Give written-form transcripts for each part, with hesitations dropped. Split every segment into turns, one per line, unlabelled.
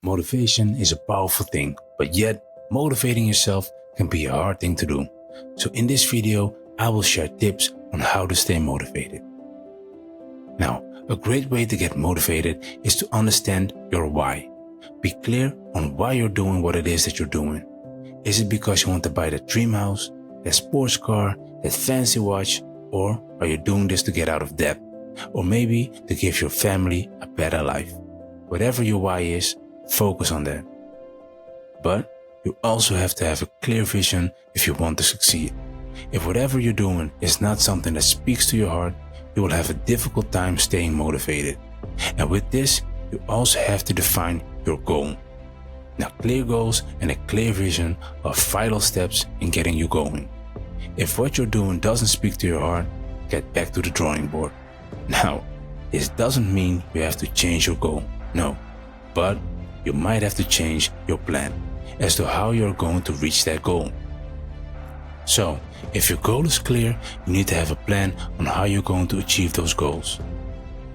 Motivation is a powerful thing, but yet motivating yourself can be a hard thing to do. So in this video, I will share tips on how to stay motivated. Now, a great way to get motivated is to understand your why. Be clear on why you're doing what it is that you're doing. Is it because you want to buy that dream house, that sports car, that fancy watch, or are you doing this to get out of debt? Or maybe to give your family a better life? Whatever your why is, focus on that. But you also have to have a clear vision if you want to succeed. If whatever you're doing is not something that speaks to your heart, you will have a difficult time staying motivated. And with this, you also have to define your goal. Now, clear goals and a clear vision are vital steps in getting you going. If what you're doing doesn't speak to your heart, get back to the drawing board. Now, this doesn't mean you have to change your goal, no, but you might have to change your plan as to how you're going to reach that goal. So, if your goal is clear, you need to have a plan on how you're going to achieve those goals.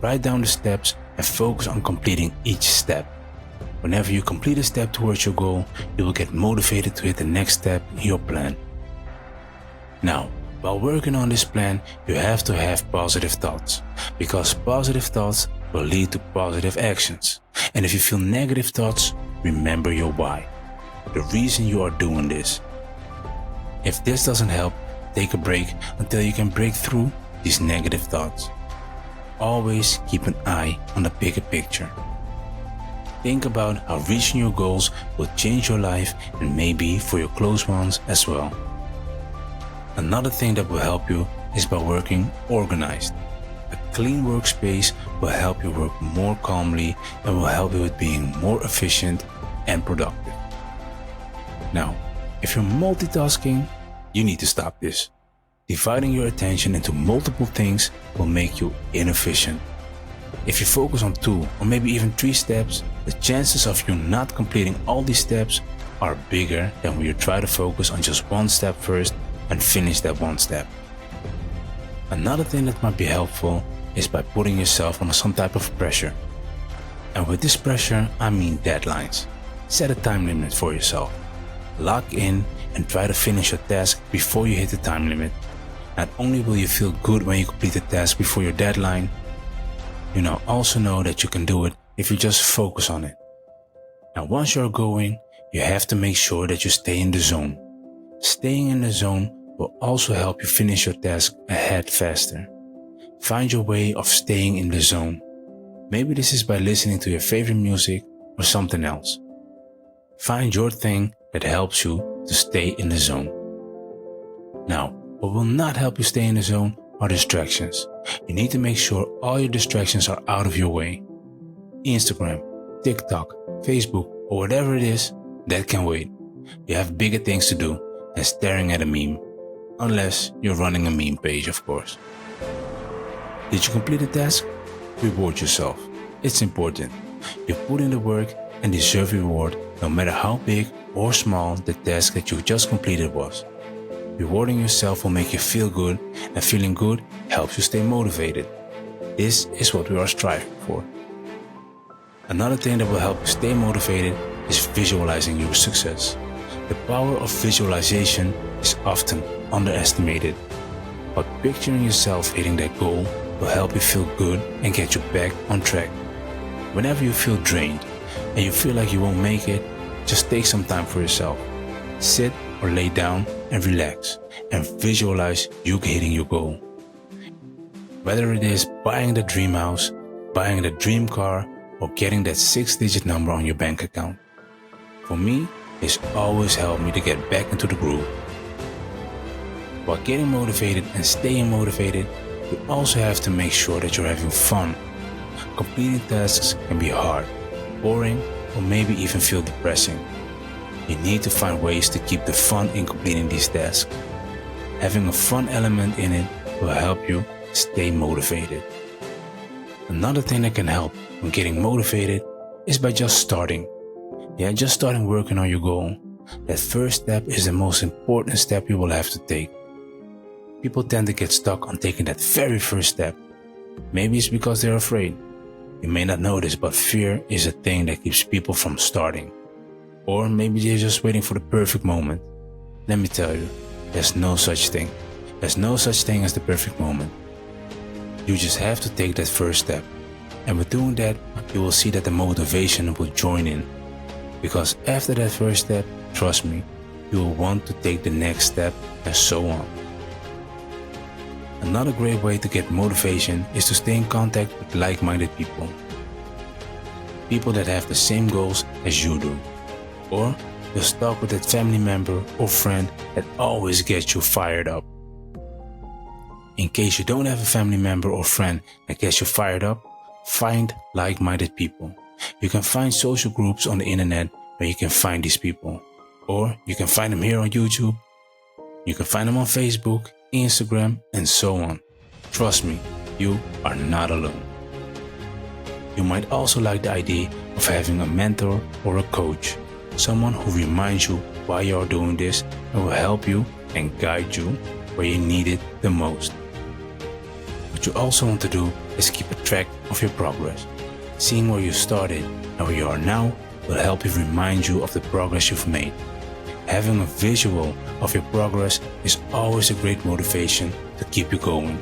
Write down the steps and focus on completing each step. Whenever you complete a step towards your goal, you will get motivated to hit the next step in your plan. Now, while working on this plan, you have to have positive thoughts, because positive thoughts will lead to positive actions. And if you feel negative thoughts, remember your why, the reason you are doing this. If this doesn't help, take a break until you can break through these negative thoughts. Always keep an eye on the bigger picture. Think about how reaching your goals will change your life and maybe for your close ones as well. Another thing that will help you is by working organized. A clean workspace will help you work more calmly and will help you with being more efficient and productive. Now, if you're multitasking, you need to stop this. Dividing your attention into multiple things will make you inefficient. If you focus on 2 or maybe even 3 steps, the chances of you not completing all these steps are bigger than when you try to focus on just 1 step first and finish that 1 step. Another thing that might be helpful is by putting yourself under some type of pressure. And with this pressure, I mean deadlines. Set a time limit for yourself. Lock in and try to finish your task before you hit the time limit. Not only will you feel good when you complete the task before your deadline, you now also know that you can do it if you just focus on it. Now, once you're going, you have to make sure that you stay in the zone. Staying in the zone will also help you finish your task ahead faster. Find your way of staying in the zone. Maybe this is by listening to your favorite music or something else. Find your thing that helps you to stay in the zone. Now, what will not help you stay in the zone are distractions. You need to make sure all your distractions are out of your way. Instagram, TikTok, Facebook, or whatever it is, that can wait. You have bigger things to do than staring at a meme. Unless you're running a meme page, of course. Did you complete a task? Reward yourself. It's important. You put in the work and deserve reward no matter how big or small the task that you just completed was. Rewarding yourself will make you feel good, and feeling good helps you stay motivated. This is what we are striving for. Another thing that will help you stay motivated is visualizing your success. The power of visualization is often underestimated, but picturing yourself hitting that goal will help you feel good and get you back on track. Whenever you feel drained and you feel like you won't make it, just take some time for yourself. Sit or lay down and relax and visualize you hitting your goal. Whether it is buying the dream house, buying the dream car, or getting that 6-digit number on your bank account. For me, it's always helped me to get back into the groove. While getting motivated and staying motivated, you also have to make sure that you're having fun. Completing tasks can be hard, boring, or maybe even feel depressing. You need to find ways to keep the fun in completing these tasks. Having a fun element in it will help you stay motivated. Another thing that can help when getting motivated is by just starting. Just starting working on your goal. That first step is the most important step you will have to take. People tend to get stuck on taking that very first step. Maybe it's because they're afraid. You may not know this, but fear is a thing that keeps people from starting. Or maybe they're just waiting for the perfect moment. Let me tell you, there's no such thing. There's no such thing as the perfect moment. You just have to take that first step. And with doing that, you will see that the motivation will join in. Because after that first step, trust me, you will want to take the next step and so on. Another great way to get motivation is to stay in contact with like-minded people. People that have the same goals as you do. Or just talk with that family member or friend that always gets you fired up. In case you don't have a family member or friend that gets you fired up, find like-minded people. You can find social groups on the internet where you can find these people. Or you can find them here on YouTube. You can find them on Facebook, Instagram, and so on. Trust me, you are not alone. You might also like the idea of having a mentor or a coach. Someone who reminds you why you are doing this and will help you and guide you where you need it the most. What you also want to do is keep a track of your progress. Seeing where you started and where you are now will help you remind you of the progress you've made. Having a visual of your progress is always a great motivation to keep you going.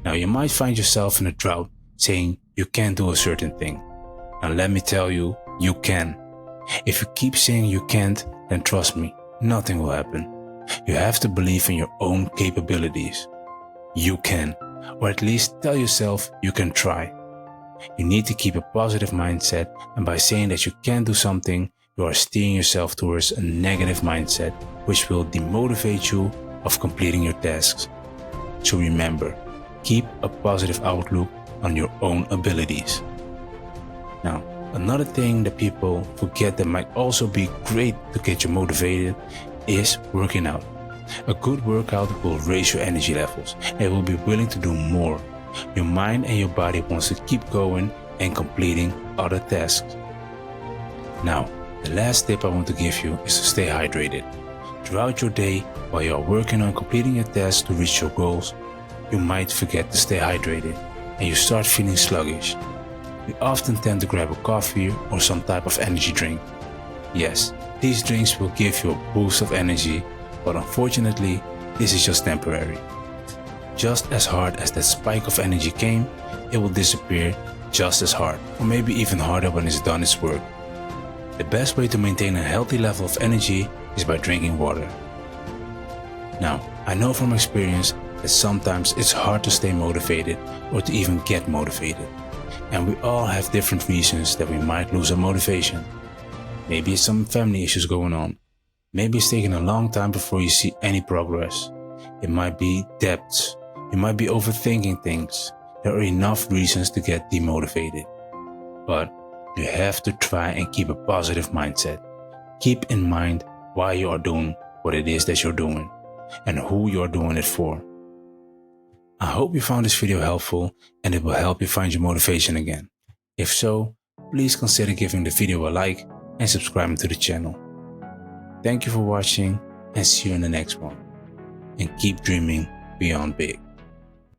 Now you might find yourself in a drought saying you can't do a certain thing. Now let me tell you, you can. If you keep saying you can't, then trust me, nothing will happen. You have to believe in your own capabilities. You can, or at least tell yourself you can try. You need to keep a positive mindset, and by saying that you can't do something, you are steering yourself towards a negative mindset, which will demotivate you of completing your tasks. So remember, keep a positive outlook on your own abilities. Now, another thing that people forget that might also be great to get you motivated is working out. A good workout will raise your energy levels and you will be willing to do more. Your mind and your body wants to keep going and completing other tasks. Now, the last tip I want to give you is to stay hydrated. Throughout your day, while you are working on completing your tasks to reach your goals, you might forget to stay hydrated and you start feeling sluggish. We often tend to grab a coffee or some type of energy drink. Yes, these drinks will give you a boost of energy, but unfortunately, this is just temporary. Just as hard as that spike of energy came, it will disappear just as hard, or maybe even harder when it's done its work. The best way to maintain a healthy level of energy is by drinking water. Now, I know from experience that sometimes it's hard to stay motivated or to even get motivated. And we all have different reasons that we might lose our motivation. Maybe it's some family issues going on. Maybe it's taking a long time before you see any progress. It might be debts. You might be overthinking things. There are enough reasons to get demotivated. But you have to try and keep a positive mindset. Keep in mind why you are doing what it is that you're doing and who you're doing it for. I hope you found this video helpful and it will help you find your motivation again. If so, please consider giving the video a like and subscribing to the channel. Thank you for watching and see you in the next one. And keep dreaming beyond big.